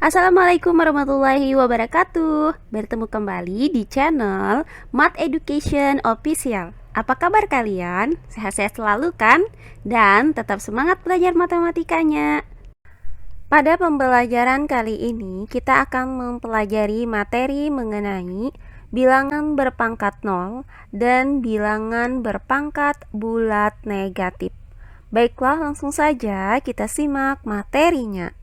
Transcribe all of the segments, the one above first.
Assalamualaikum warahmatullahi wabarakatuh. Bertemu kembali di channel Math Education Official. Apa kabar kalian? Sehat-sehat selalu kan? Dan tetap semangat belajar matematikanya. Pada pembelajaran kali ini kita akan mempelajari materi mengenai bilangan berpangkat 0 dan bilangan berpangkat bulat negatif. Baiklah, langsung saja kita simak materinya.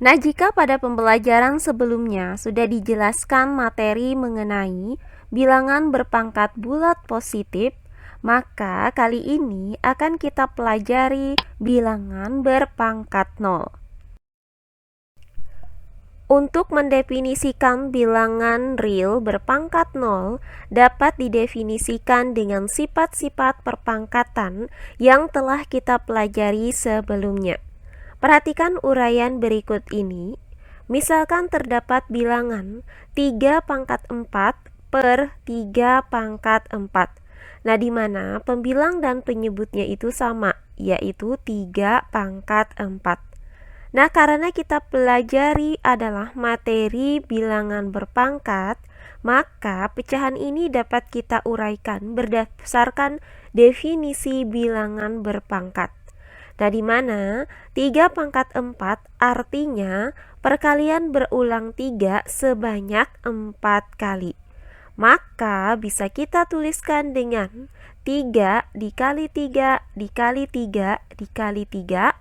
Nah, jika pada pembelajaran sebelumnya sudah dijelaskan materi mengenai bilangan berpangkat bulat positif, maka kali ini akan kita pelajari bilangan berpangkat 0. Untuk mendefinisikan bilangan real berpangkat 0 dapat didefinisikan dengan sifat-sifat perpangkatan yang telah kita pelajari sebelumnya. Perhatikan uraian berikut ini. Misalkan terdapat bilangan 3 pangkat 4 per 3 pangkat 4. Nah, di mana pembilang dan penyebutnya itu sama, yaitu 3 pangkat 4. Nah, karena kita pelajari adalah materi bilangan berpangkat, maka pecahan ini dapat kita uraikan berdasarkan definisi bilangan berpangkat. Nah, di mana 3 pangkat 4 artinya perkalian berulang 3 sebanyak 4 kali. Maka bisa kita tuliskan dengan 3 dikali 3 dikali 3 dikali 3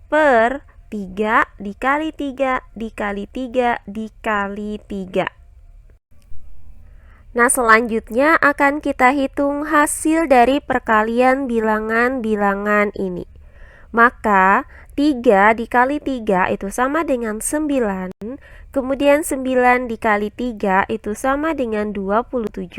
per 3 dikali 3 dikali 3 dikali 3. Nah, selanjutnya akan kita hitung hasil dari perkalian bilangan-bilangan ini. Maka 3 dikali 3 itu sama dengan 9, kemudian 9 dikali 3 itu sama dengan 27,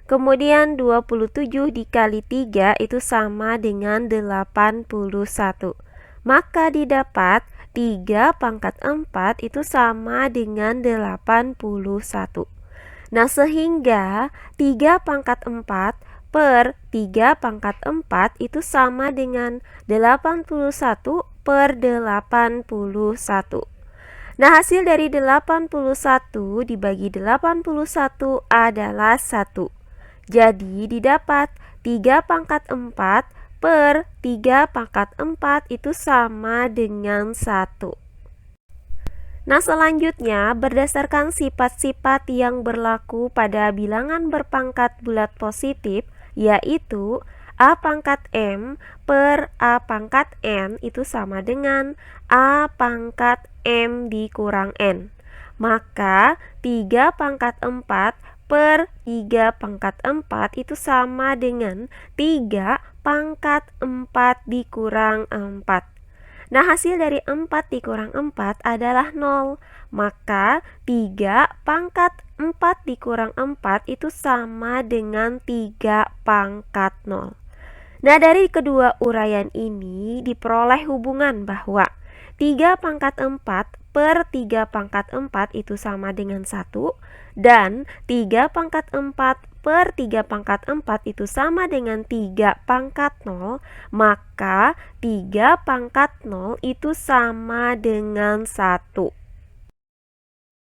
kemudian 27 dikali 3 itu sama dengan 81. Maka didapat 3 pangkat 4 itu sama dengan 81. Nah, sehingga 3 pangkat 4 per 3 pangkat 4 itu sama dengan 81 per 81. Nah, hasil dari 81 dibagi 81 adalah 1. Jadi didapat 3 pangkat 4 per 3 pangkat 4 itu sama dengan 1. Nah, selanjutnya berdasarkan sifat-sifat yang berlaku pada bilangan berpangkat bulat positif, yaitu A pangkat M per A pangkat N itu sama dengan A pangkat M dikurang N. Maka 3 pangkat 4 per 3 pangkat 4 itu sama dengan 3 pangkat 4 dikurang 4. Nah, hasil dari 4 dikurang 4 adalah 0. Maka 3 pangkat 4 dikurang 4 itu sama dengan 3 pangkat 0. Nah, dari kedua uraian ini diperoleh hubungan bahwa 3 pangkat 4 per 3 pangkat 4 itu sama dengan 1, dan 3 pangkat 4 per 3 pangkat 4 itu sama dengan 3 pangkat 0, maka 3 pangkat 0 itu sama dengan 1.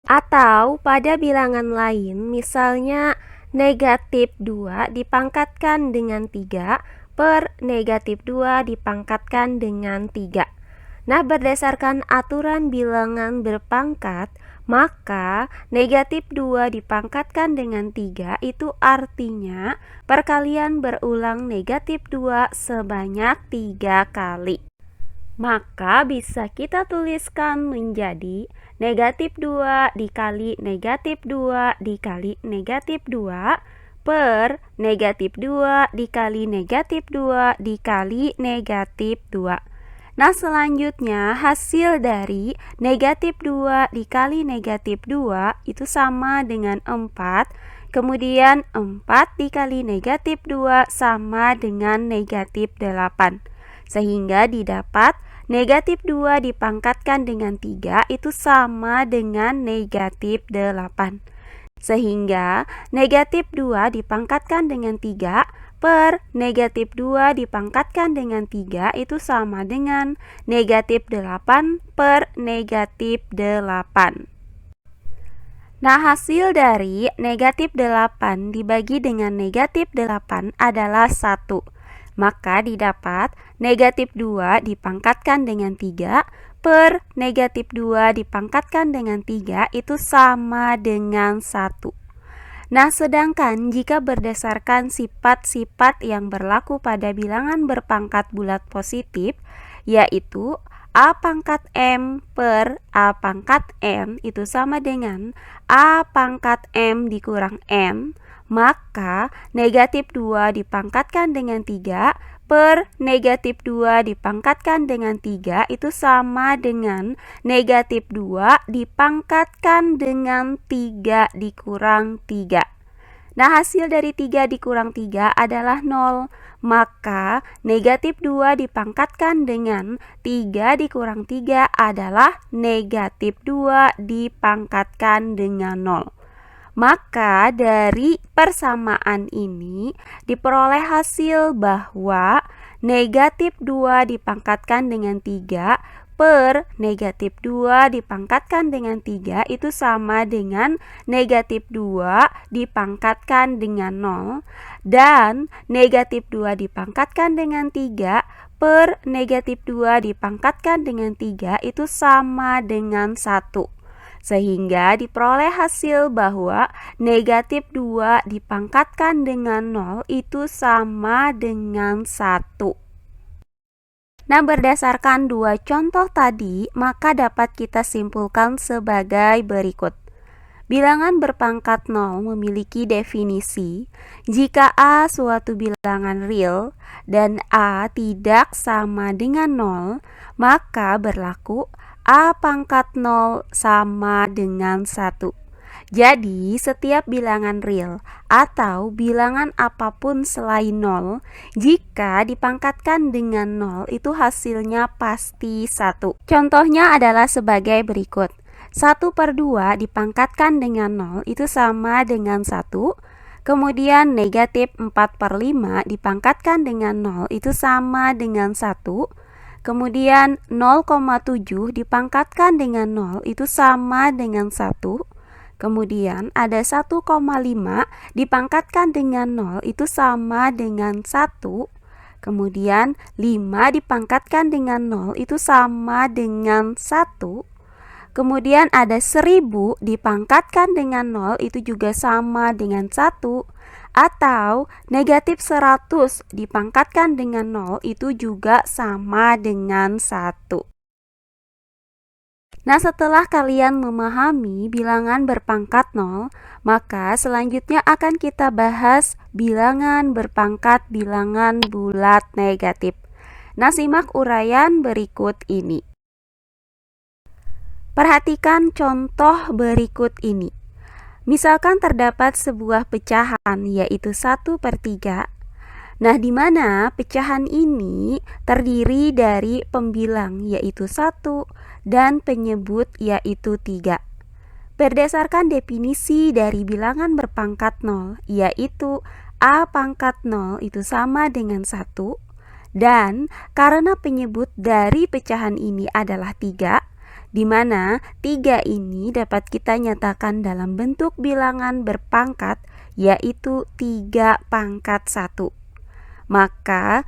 Atau pada bilangan lain, misalnya negatif 2 dipangkatkan dengan 3 per negatif 2 dipangkatkan dengan 3. Nah, berdasarkan aturan bilangan berpangkat, maka negatif 2 dipangkatkan dengan 3 itu artinya perkalian berulang negatif 2 sebanyak 3 kali. Maka bisa kita tuliskan menjadi negatif 2 dikali negatif 2 dikali negatif 2 per negatif 2 dikali negatif 2 dikali negatif 2. Nah, selanjutnya hasil dari negatif 2 dikali negatif 2 itu sama dengan 4. Kemudian 4 dikali negatif 2 sama dengan negatif 8. Sehingga didapat negatif 2 dipangkatkan dengan 3 itu sama dengan negatif 8. Sehingga negatif 2 dipangkatkan dengan 3 per negatif 2 dipangkatkan dengan 3 itu sama dengan negatif 8 per negatif 8. Nah, hasil dari negatif 8 dibagi dengan negatif 8 adalah 1. Maka didapat negatif 2 dipangkatkan dengan 3 per negatif 2 dipangkatkan dengan 3 itu sama dengan 1. Nah, sedangkan jika berdasarkan sifat-sifat yang berlaku pada bilangan berpangkat bulat positif, yaitu A pangkat M per A pangkat N itu sama dengan A pangkat M dikurang N, maka negatif 2 dipangkatkan dengan 3 per negatif 2 dipangkatkan dengan 3 itu sama dengan negatif 2 dipangkatkan dengan 3 dikurang 3. Nah, hasil dari 3 dikurang 3 adalah 0. Maka negatif 2 dipangkatkan dengan 3 dikurang 3 adalah negatif 2 dipangkatkan dengan 0. Maka dari persamaan ini diperoleh hasil bahwa negatif 2 dipangkatkan dengan 3 per negatif 2 dipangkatkan dengan 3 itu sama dengan negatif 2 dipangkatkan dengan 0, dan negatif 2 dipangkatkan dengan 3 per negatif 2 dipangkatkan dengan 3 itu sama dengan 1. Sehingga diperoleh hasil bahwa negatif 2 dipangkatkan dengan 0 itu sama dengan 1. Nah, berdasarkan dua contoh tadi, maka dapat kita simpulkan sebagai berikut. Bilangan berpangkat 0 memiliki definisi jika A suatu bilangan real dan A tidak sama dengan 0, maka berlaku A pangkat 0 sama dengan 1. Jadi, setiap bilangan real atau bilangan apapun selain 0, jika dipangkatkan dengan 0 itu hasilnya pasti 1. Contohnya adalah sebagai berikut. 1/2 dipangkatkan dengan 0 itu sama dengan 1. Kemudian negatif 4/5 dipangkatkan dengan 0 itu sama dengan 1. Kemudian 0,7 dipangkatkan dengan 0 itu sama dengan 1. Kemudian ada 1,5 dipangkatkan dengan 0 itu sama dengan 1. Kemudian 5 dipangkatkan dengan 0 itu sama dengan 1. Kemudian ada 1000 dipangkatkan dengan 0 itu juga sama dengan 1. Atau negatif 100 dipangkatkan dengan 0 itu juga sama dengan 1. Nah, setelah kalian memahami bilangan berpangkat 0, maka selanjutnya akan kita bahas bilangan berpangkat bilangan bulat negatif. Nah, simak uraian berikut ini. Perhatikan contoh berikut ini. Misalkan terdapat sebuah pecahan yaitu 1/3. Nah, di mana pecahan ini terdiri dari pembilang yaitu 1 dan penyebut yaitu 3. Berdasarkan definisi dari bilangan berpangkat 0 yaitu A pangkat 0 itu sama dengan 1, dan karena penyebut dari pecahan ini adalah 3, di mana 3 ini dapat kita nyatakan dalam bentuk bilangan berpangkat yaitu 3 pangkat 1. Maka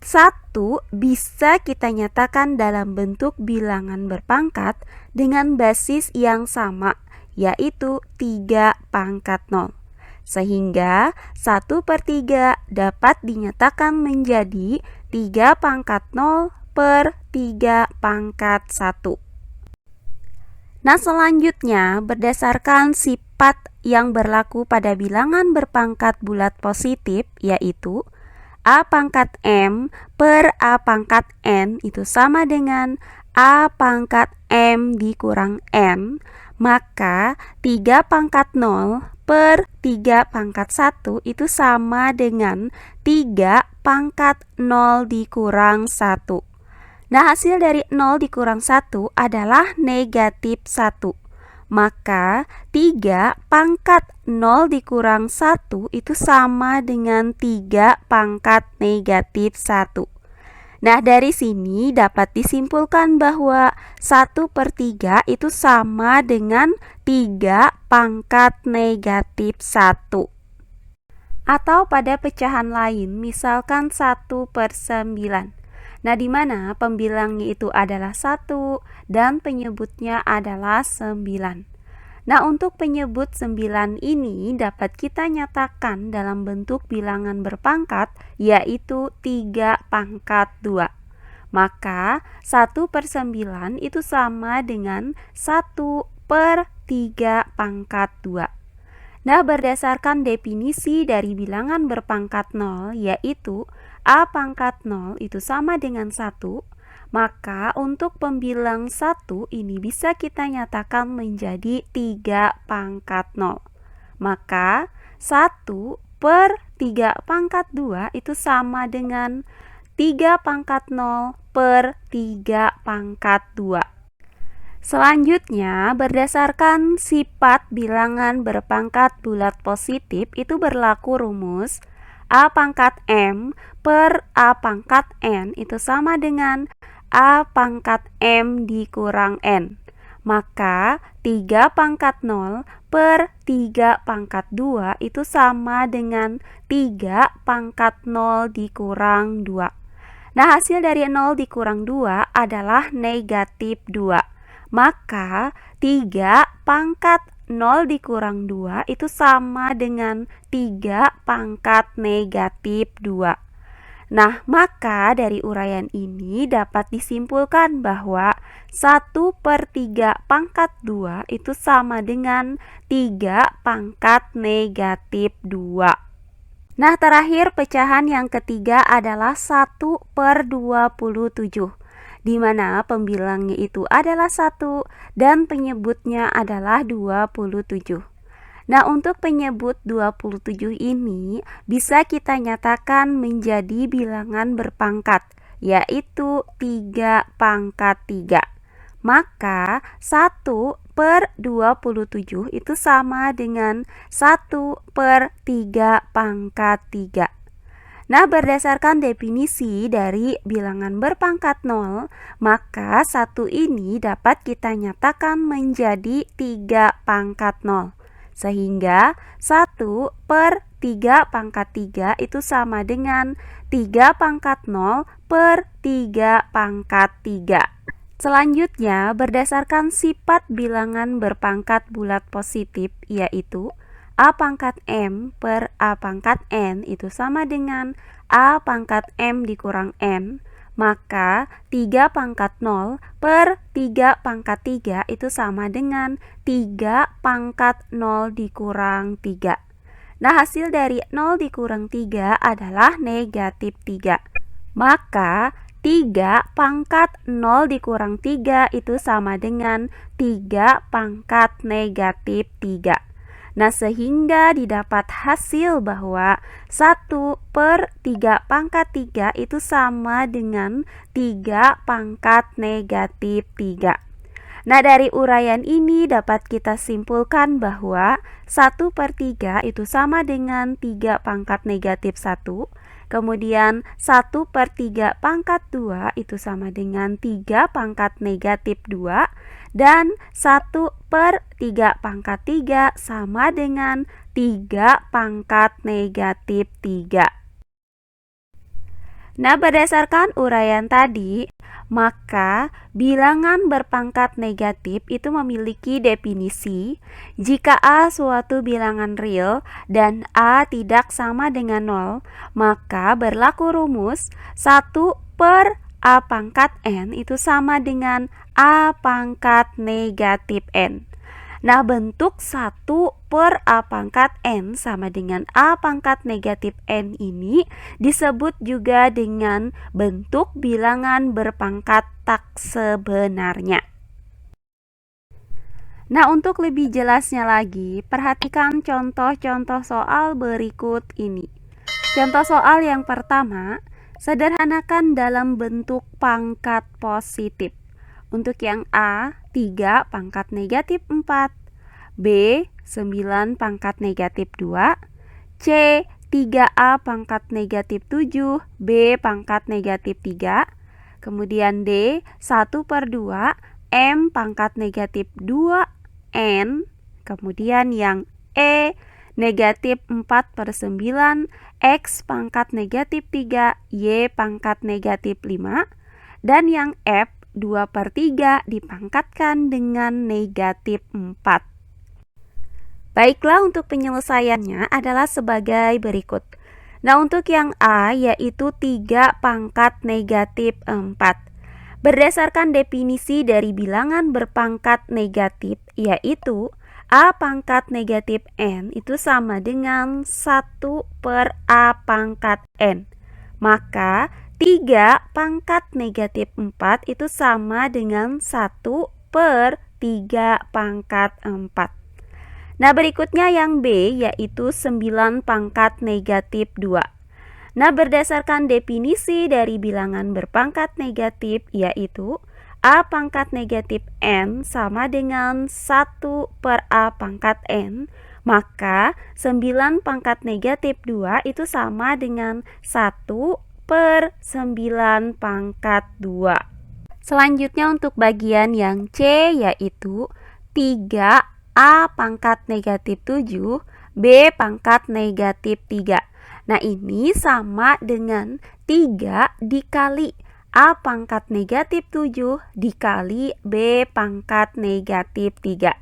1 bisa kita nyatakan dalam bentuk bilangan berpangkat dengan basis yang sama yaitu 3 pangkat 0. Sehingga 1/3 dapat dinyatakan menjadi 3 pangkat 0 per 3 pangkat 1. Nah, selanjutnya berdasarkan sifat yang berlaku pada bilangan berpangkat bulat positif yaitu A pangkat M per A pangkat N itu sama dengan A pangkat M dikurang N, maka 3 pangkat 0 per 3 pangkat 1 itu sama dengan 3 pangkat 0 dikurang 1. Nah, hasil dari 0 dikurang 1 adalah negatif 1. Maka 3 pangkat 0 dikurang 1 itu sama dengan 3 pangkat negatif 1. Nah, dari sini dapat disimpulkan bahwa 1/3 itu sama dengan 3 pangkat negatif 1. Atau pada pecahan lain, misalkan 1/9. Nah, di mana pembilangnya itu adalah 1 dan penyebutnya adalah 9. Nah, untuk penyebut 9 ini dapat kita nyatakan dalam bentuk bilangan berpangkat, yaitu 3 pangkat 2. Maka 1/9 itu sama dengan 1/3 pangkat 2. Nah, berdasarkan definisi dari bilangan berpangkat 0, yaitu A pangkat 0 itu sama dengan 1, maka untuk pembilang 1 ini bisa kita nyatakan menjadi 3 pangkat 0. Maka 1/3 pangkat 2 itu sama dengan 3 pangkat 0/3 pangkat 2. Selanjutnya, berdasarkan sifat bilangan berpangkat bulat positif itu berlaku rumus A pangkat M per A pangkat N itu sama dengan A pangkat M dikurang N. Maka 3 pangkat 0 per 3 pangkat 2 itu sama dengan 3 pangkat 0 dikurang 2. Nah, hasil dari 0 dikurang 2 adalah negatif 2. Maka 3 pangkat 0 dikurang 2 itu sama dengan 3 pangkat negatif 2. Nah, maka dari uraian ini dapat disimpulkan bahwa 1/3 pangkat 2 itu sama dengan 3 pangkat negatif 2. Nah, terakhir pecahan yang ketiga adalah 1/27, di mana pembilangnya itu adalah 1 dan penyebutnya adalah 27. Nah, untuk penyebut 27 ini bisa kita nyatakan menjadi bilangan berpangkat, yaitu 3 pangkat 3. Maka 1/27 itu sama dengan 1/3 pangkat 3. Nah, berdasarkan definisi dari bilangan berpangkat 0, maka 1 ini dapat kita nyatakan menjadi 3 pangkat 0. Sehingga 1/3 pangkat 3 itu sama dengan 3 pangkat 0/3 pangkat 3. Selanjutnya, berdasarkan sifat bilangan berpangkat bulat positif, yaitu A pangkat M per A pangkat N itu sama dengan A pangkat M dikurang N. Maka 3 pangkat 0 per 3 pangkat 3 itu sama dengan 3 pangkat 0 dikurang 3. Nah, hasil dari 0 dikurang 3 adalah negatif 3. Maka 3 pangkat 0 dikurang 3 itu sama dengan 3 pangkat negatif 3. Nah, sehingga didapat hasil bahwa 1/3 pangkat 3 itu sama dengan 3 pangkat negatif 3. Nah, dari uraian ini dapat kita simpulkan bahwa 1/3 itu sama dengan 3 pangkat negatif 1. Kemudian 1/3 pangkat 2 itu sama dengan 3 pangkat negatif 2. Dan 1/3 pangkat 3 sama dengan 3 pangkat negatif 3. Nah, berdasarkan uraian tadi, maka bilangan berpangkat negatif itu memiliki definisi jika A suatu bilangan real dan A tidak sama dengan 0, maka berlaku rumus 1/A pangkat N itu sama dengan A pangkat negatif N. Nah, bentuk 1/A pangkat N sama dengan A pangkat negatif N ini disebut juga dengan bentuk bilangan berpangkat tak sebenarnya. Nah, untuk lebih jelasnya lagi, perhatikan contoh-contoh soal berikut ini. Contoh soal yang pertama, sederhanakan dalam bentuk pangkat positif. Untuk yang A, 3 pangkat negatif 4, B, 9 pangkat negatif 2, C, 3A pangkat negatif 7, B pangkat negatif 3, kemudian D, 1/2, M pangkat negatif 2N, kemudian yang E, negatif 4/9, X pangkat negatif 3, Y pangkat negatif 5, dan yang F, 2/3 dipangkatkan dengan negatif 4. Baiklah, untuk penyelesaiannya adalah sebagai berikut. Nah, untuk yang A yaitu 3 pangkat negatif 4. Berdasarkan definisi dari bilangan berpangkat negatif, yaitu A pangkat negatif N itu sama dengan 1/A pangkat N. Maka 3 pangkat negatif 4 itu sama dengan 1/3 pangkat 4. Nah, berikutnya yang B yaitu 9 pangkat negatif 2. Nah, berdasarkan definisi dari bilangan berpangkat negatif yaitu A pangkat negatif N sama dengan 1/A pangkat N, maka 9 pangkat negatif 2 itu sama dengan 1/9 pangkat 2. Selanjutnya untuk bagian yang C yaitu 3A pangkat negatif 7, B pangkat negatif 3. Nah, ini sama dengan 3 dikali A pangkat negatif 7 dikali B pangkat negatif 3.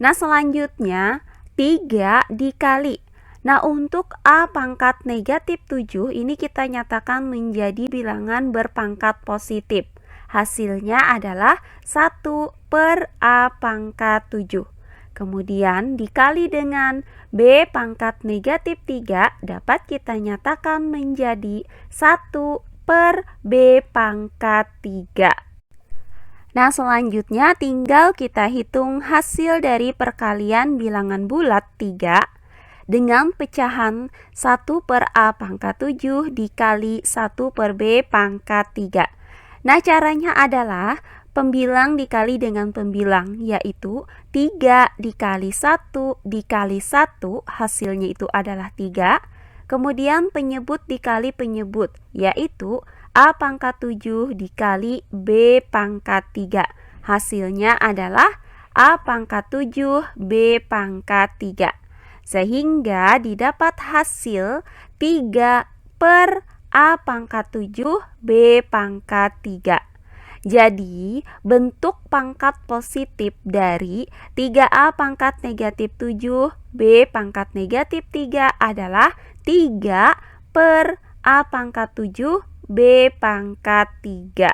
Nah, selanjutnya 3 dikali. Nah, untuk A pangkat negatif 7 ini kita nyatakan menjadi bilangan berpangkat positif. Hasilnya adalah 1/A pangkat 7. Kemudian dikali dengan B pangkat negatif 3 dapat kita nyatakan menjadi 1/B pangkat 3. Nah, selanjutnya tinggal kita hitung hasil dari perkalian bilangan bulat 3 dengan pecahan 1/A pangkat 7 dikali 1/B pangkat 3. Nah, caranya adalah pembilang dikali dengan pembilang, yaitu 3 dikali 1 dikali 1, hasilnya itu adalah 3. Kemudian penyebut dikali penyebut, yaitu A pangkat 7 dikali B pangkat 3. Hasilnya adalah A pangkat 7 B pangkat 3. Sehingga didapat hasil 3/A pangkat 7 B pangkat 3. Jadi, bentuk pangkat positif dari 3A pangkat negatif 7, B pangkat negatif 3 /A pangkat 7, B pangkat 3.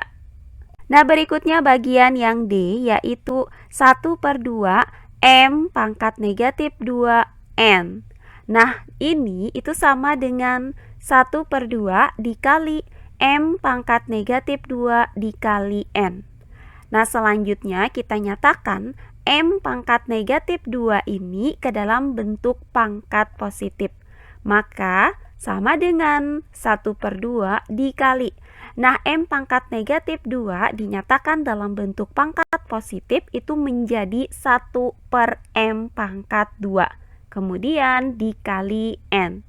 Nah, berikutnya bagian yang D yaitu 1/2 M pangkat negatif 2N. Nah, ini itu sama dengan 1/2 dikali M pangkat negatif 2 dikali N. Nah, selanjutnya kita nyatakan M pangkat negatif 2 ini ke dalam bentuk pangkat positif. Maka sama dengan 1/2 dikali. Nah, M pangkat negatif 2 dinyatakan dalam bentuk pangkat positif itu menjadi 1/M pangkat 2. Kemudian dikali N.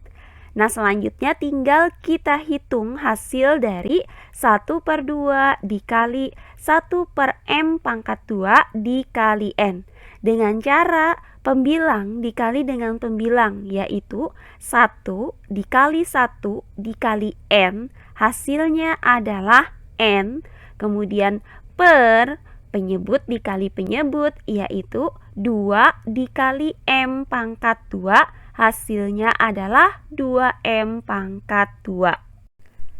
Nah, selanjutnya tinggal kita hitung hasil dari 1/2 dikali 1/M pangkat 2 dikali N. Dengan cara pembilang dikali dengan pembilang, yaitu 1 dikali 1 dikali N, hasilnya adalah N. Kemudian per penyebut dikali penyebut, yaitu 2 dikali M pangkat 2, hasilnya adalah 2M pangkat 2.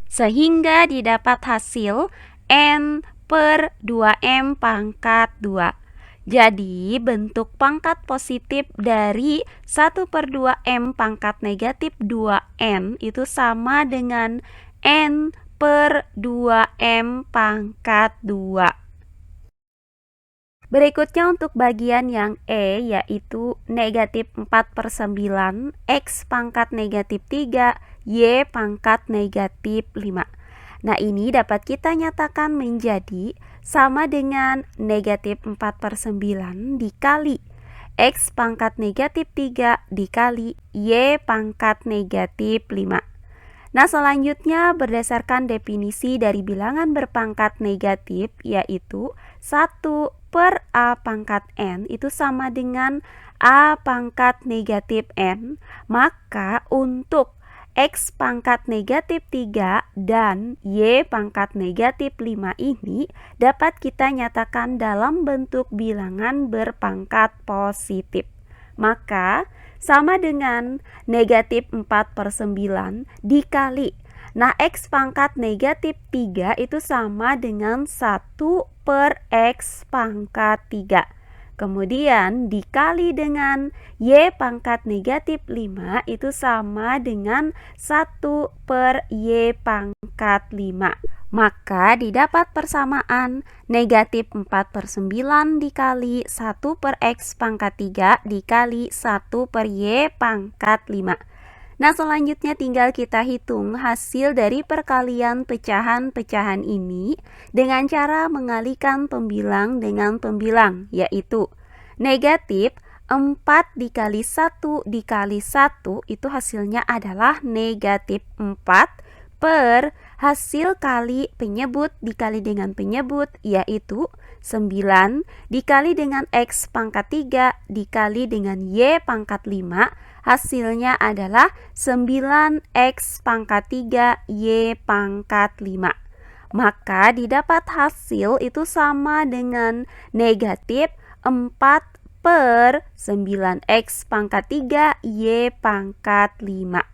Sehingga didapat hasil N/2M pangkat 2. Jadi, bentuk pangkat positif dari 1/2M pangkat negatif 2N itu sama dengan N/2M pangkat 2. Berikutnya untuk bagian yang E, yaitu negatif 4/9 X pangkat negatif 3 Y pangkat negatif 5. Nah, ini dapat kita nyatakan menjadi sama dengan negatif 4/9 dikali X pangkat negatif 3 dikali Y pangkat negatif 5. Nah, selanjutnya berdasarkan definisi dari bilangan berpangkat negatif, yaitu 1 per A pangkat N itu sama dengan A pangkat negatif N. Maka untuk X pangkat negatif 3 dan Y pangkat negatif 5 ini dapat kita nyatakan dalam bentuk bilangan berpangkat positif. Maka sama dengan negatif 4/9 dikali. Nah, X pangkat negatif 3 itu sama dengan 1 per X pangkat 3. Kemudian dikali dengan Y pangkat negatif 5 itu sama dengan 1 per Y pangkat 5. Maka didapat persamaan negatif 4/9 dikali 1 per X pangkat 3 dikali 1 per Y pangkat 5. Nah, selanjutnya tinggal kita hitung hasil dari perkalian pecahan-pecahan ini dengan cara mengalihkan pembilang dengan pembilang, yaitu negatif 4 dikali 1 dikali 1 itu hasilnya adalah negatif 4 per hasil kali penyebut dikali dengan penyebut, yaitu 9 dikali dengan X pangkat 3 dikali dengan Y pangkat 5, hasilnya adalah 9X pangkat 3 Y pangkat 5. Maka didapat hasil itu sama dengan negatif 4 per 9X pangkat 3 Y pangkat 5.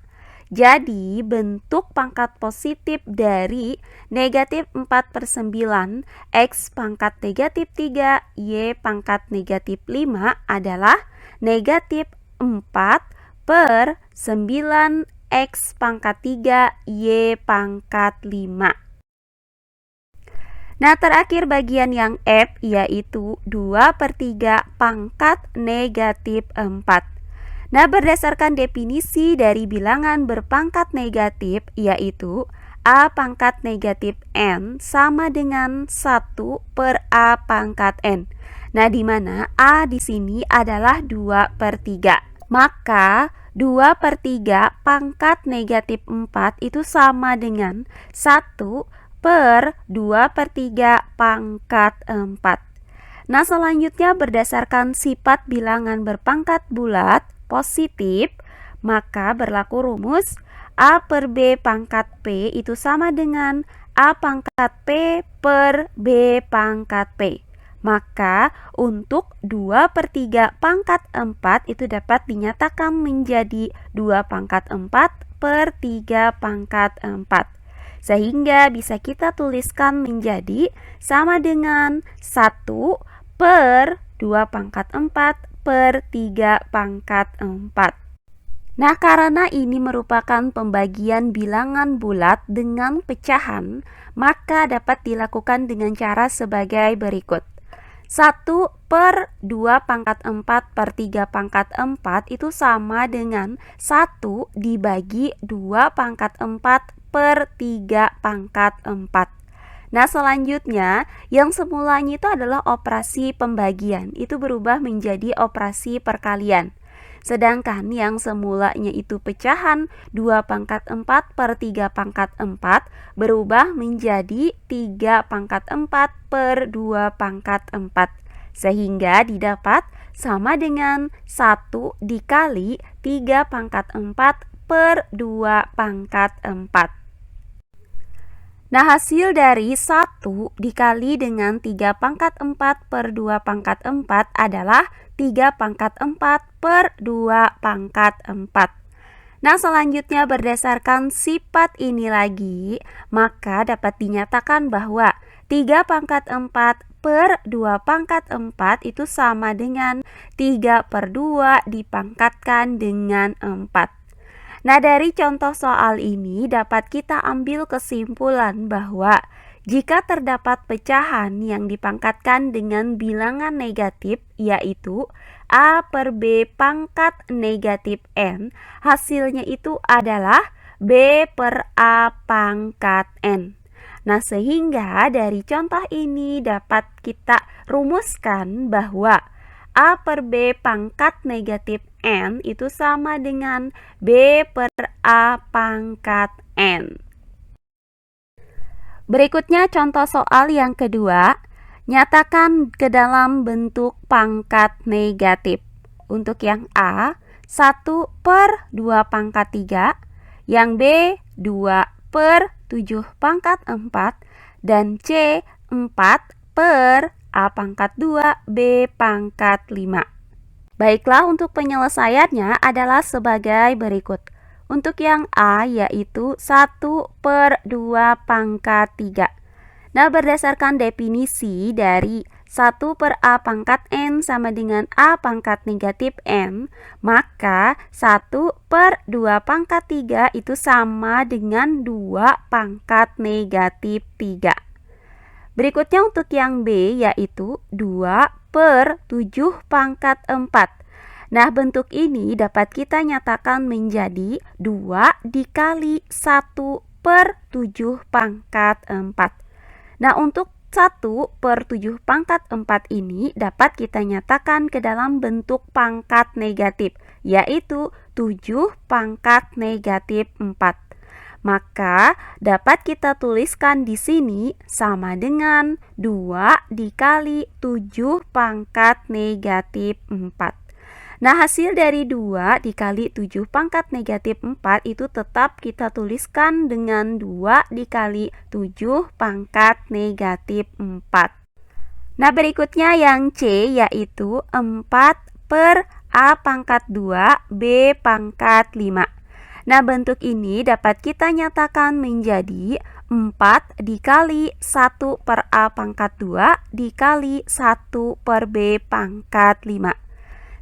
Jadi bentuk pangkat positif dari negatif 4/9 X pangkat negatif 3 Y pangkat negatif 5 adalah negatif 4 per 9 X pangkat 3 Y pangkat 5. Nah, terakhir bagian yang F, yaitu 2/3 pangkat negatif 4. Nah, berdasarkan definisi dari bilangan berpangkat negatif, yaitu A pangkat negatif N sama dengan 1 per A pangkat N. Nah, di mana A di sini adalah 2/3. Maka 2/3 pangkat negatif 4 itu sama dengan 1 per 2/3 pangkat 4. Nah, selanjutnya berdasarkan sifat bilangan berpangkat bulat positif, maka berlaku rumus A per B pangkat P itu sama dengan A pangkat P per B pangkat P. Maka untuk 2/3 pangkat 4 itu dapat dinyatakan menjadi 2 pangkat 4 per 3 pangkat 4. Sehingga bisa kita tuliskan menjadi sama dengan 1 per 2 pangkat 4 per 3 pangkat 4. Nah, karena ini merupakan pembagian bilangan bulat dengan pecahan, maka dapat dilakukan dengan cara sebagai berikut. 1 per 2 pangkat 4 per 3 pangkat 4 itu sama dengan 1 dibagi 2 pangkat 4 per 3 pangkat 4. Nah, selanjutnya yang semulanya itu adalah operasi pembagian, itu berubah menjadi operasi perkalian. Sedangkan yang semulanya itu pecahan 2 pangkat 4 per 3 pangkat 4 berubah menjadi 3 pangkat 4 per 2 pangkat 4. Sehingga didapat sama dengan 1 dikali 3 pangkat 4 per 2 pangkat 4. Nah, hasil dari 1 dikali dengan 3 pangkat 4 per 2 pangkat 4 adalah 3 pangkat 4 per 2 pangkat 4. Nah, selanjutnya berdasarkan sifat ini lagi, maka dapat dinyatakan bahwa 3 pangkat 4 per 2 pangkat 4 itu sama dengan 3 per 2 dipangkatkan dengan 4. Nah, dari contoh soal ini dapat kita ambil kesimpulan bahwa Jika terdapat pecahan yang dipangkatkan dengan bilangan negatif, yaitu A per B pangkat negatif N, hasilnya itu adalah B per A pangkat N. Nah, sehingga dari contoh ini dapat kita rumuskan bahwa A per B pangkat negatif N itu sama dengan B per A pangkat N. Berikutnya contoh soal yang kedua, nyatakan ke dalam bentuk pangkat negatif. Untuk yang A, 1 per 2 pangkat 3, yang B, 2 per 7 pangkat 4, dan C, 4 per A pangkat 2, B pangkat 5. Baiklah, untuk penyelesaiannya adalah sebagai berikut. Untuk yang A yaitu 1 per 2 pangkat 3. Nah, berdasarkan definisi dari 1 per A pangkat N sama dengan A pangkat negatif N, maka 1 per 2 pangkat 3 itu sama dengan 2 pangkat negatif 3. Berikutnya untuk yang B yaitu 2 per 7 pangkat 4. Nah, bentuk ini dapat kita nyatakan menjadi 2 dikali 1 per 7 pangkat 4. Nah, untuk 1 per 7 pangkat 4 ini dapat kita nyatakan ke dalam bentuk pangkat negatif, yaitu 7 pangkat negatif 4. Maka dapat kita tuliskan di sini sama dengan 2 dikali 7 pangkat negatif 4. Nah, hasil dari 2 dikali 7 pangkat negatif 4 itu tetap kita tuliskan dengan 2 dikali 7 pangkat negatif 4. Nah, berikutnya yang C yaitu 4 per A pangkat 2, B pangkat 5. Nah, bentuk ini dapat kita nyatakan menjadi 4 dikali 1 per A pangkat 2 dikali 1 per B pangkat 5.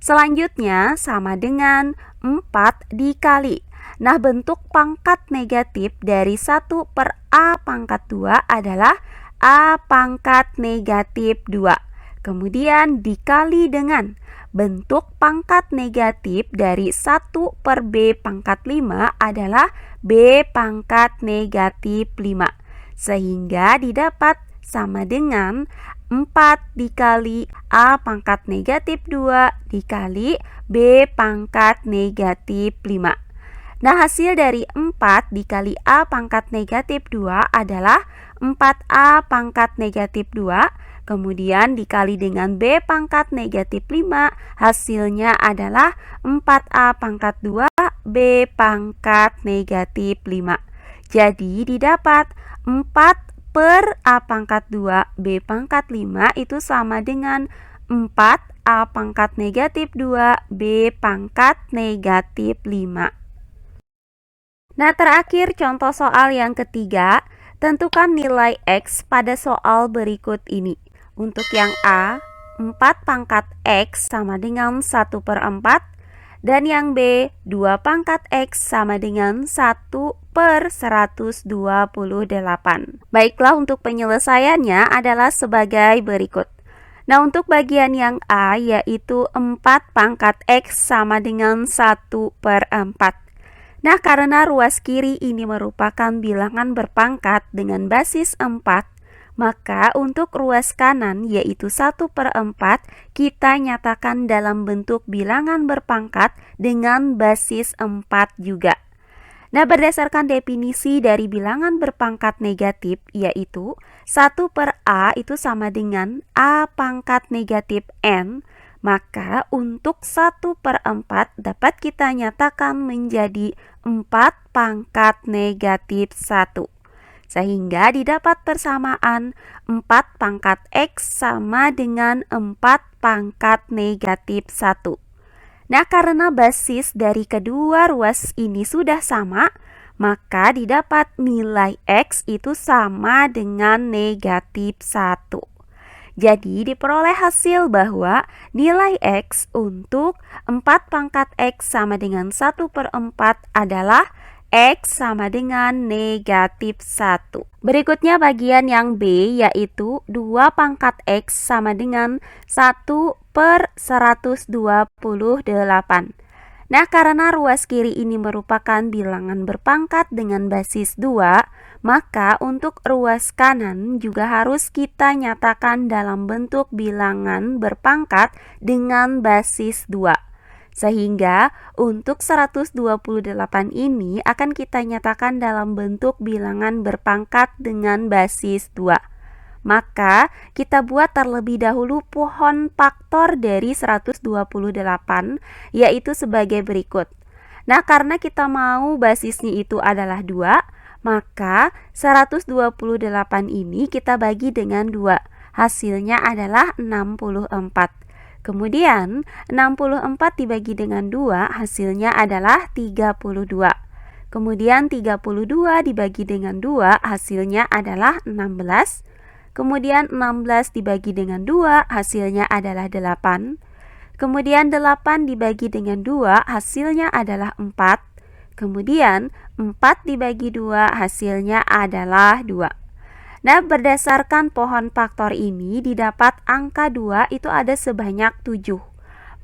Selanjutnya sama dengan 4 dikali. Nah, bentuk pangkat negatif dari 1 per A pangkat 2 adalah A pangkat negatif 2. Kemudian dikali dengan bentuk pangkat negatif dari 1 per B pangkat 5 adalah B pangkat negatif 5. Sehingga didapat sama dengan 4 dikali A pangkat negatif 2 dikali B pangkat negatif 5. Nah, hasil dari 4 dikali A pangkat negatif 2 adalah 4A pangkat negatif 2, kemudian dikali dengan B pangkat negatif 5, hasilnya adalah 4A pangkat 2, B pangkat negatif 5. Jadi didapat 4 per A pangkat 2 B pangkat 5 itu sama dengan 4 A pangkat negatif 2 B pangkat negatif 5. Nah, terakhir contoh soal yang ketiga, tentukan nilai X pada soal berikut ini. Untuk yang A, 4 pangkat X sama dengan 1 per 4, dan yang B, 2 pangkat X sama dengan 1 per 128. Baiklah, untuk penyelesaiannya adalah sebagai berikut. Nah, untuk bagian yang A yaitu 4 pangkat X sama dengan 1 per 4. Nah, karena ruas kiri ini merupakan bilangan berpangkat dengan basis 4, maka untuk ruas kanan yaitu 1 per 4 kita nyatakan dalam bentuk bilangan berpangkat dengan basis 4 juga. Nah, berdasarkan definisi dari bilangan berpangkat negatif yaitu 1 per A itu sama dengan A pangkat negatif N, maka untuk 1 per 4 dapat kita nyatakan menjadi 4 pangkat negatif 1. Sehingga didapat persamaan 4 pangkat X sama dengan 4 pangkat negatif 1. Nah, karena basis dari kedua ruas ini sudah sama, maka didapat nilai X itu sama dengan negatif 1. Jadi diperoleh hasil bahwa nilai X untuk 4 pangkat X sama dengan 1 per 4 adalah X sama dengan negatif 1. Berikutnya bagian yang B, yaitu 2 pangkat X sama dengan 1/128. Nah, karena ruas kiri ini merupakan bilangan berpangkat dengan basis 2, maka untuk ruas kanan juga harus kita nyatakan dalam bentuk bilangan berpangkat dengan basis 2. Sehingga untuk 128 ini akan kita nyatakan dalam bentuk bilangan berpangkat dengan basis 2. Maka kita buat terlebih dahulu pohon faktor dari 128, yaitu sebagai berikut. Nah, karena kita mau basisnya itu adalah 2, maka 128 ini kita bagi dengan 2. Hasilnya adalah 64. Kemudian 64 dibagi dengan 2 hasilnya adalah 32. Kemudian 32 dibagi dengan 2 hasilnya adalah 16. Kemudian 16 dibagi dengan 2 hasilnya adalah 8. Kemudian 8 dibagi dengan 2 hasilnya adalah 4. Kemudian 4 dibagi 2 hasilnya adalah 2. Nah, berdasarkan pohon faktor ini didapat angka 2 itu ada sebanyak 7.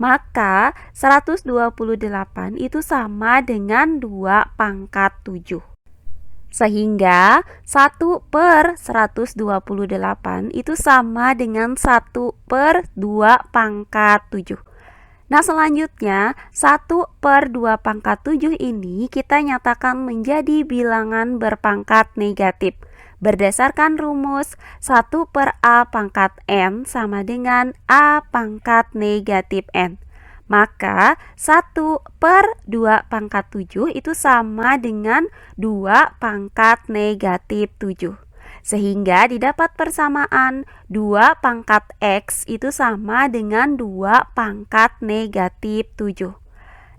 Maka 128 itu sama dengan 2 pangkat 7. Sehingga 1/128 itu sama dengan 1/2 pangkat 7. Nah, selanjutnya 1/2 pangkat 7 ini kita nyatakan menjadi bilangan berpangkat negatif. Berdasarkan rumus 1/a pangkat n sama dengan a pangkat negatif n. Maka 1/2 pangkat 7 itu sama dengan 2 pangkat negatif 7. Sehingga didapat persamaan 2 pangkat X itu sama dengan 2 pangkat negatif 7.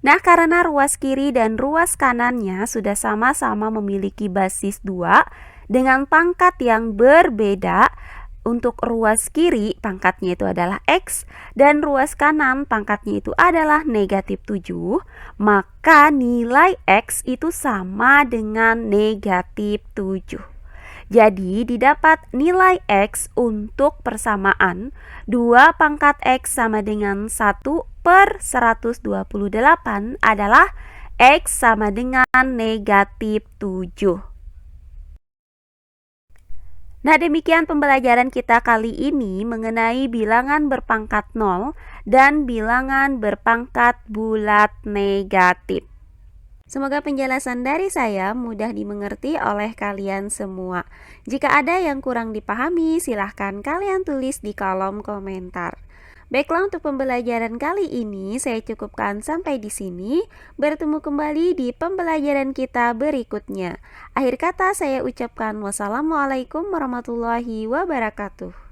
Nah, karena ruas kiri dan ruas kanannya sudah sama-sama memiliki basis 2 dengan pangkat yang berbeda. Untuk ruas kiri pangkatnya itu adalah X dan ruas kanan pangkatnya itu adalah negatif 7, maka nilai X itu sama dengan negatif 7. Jadi didapat nilai X untuk persamaan 2 pangkat X sama dengan 1/128 adalah X sama dengan negatif 7. Nah, demikian pembelajaran kita kali ini mengenai bilangan berpangkat 0 dan bilangan berpangkat bulat negatif. Semoga penjelasan dari saya mudah dimengerti oleh kalian semua. Jika ada yang kurang dipahami, silahkan kalian tulis di kolom komentar. Baiklah, untuk pembelajaran kali ini saya cukupkan sampai di sini. Bertemu kembali di pembelajaran kita berikutnya. Akhir kata saya ucapkan wassalamualaikum warahmatullahi wabarakatuh.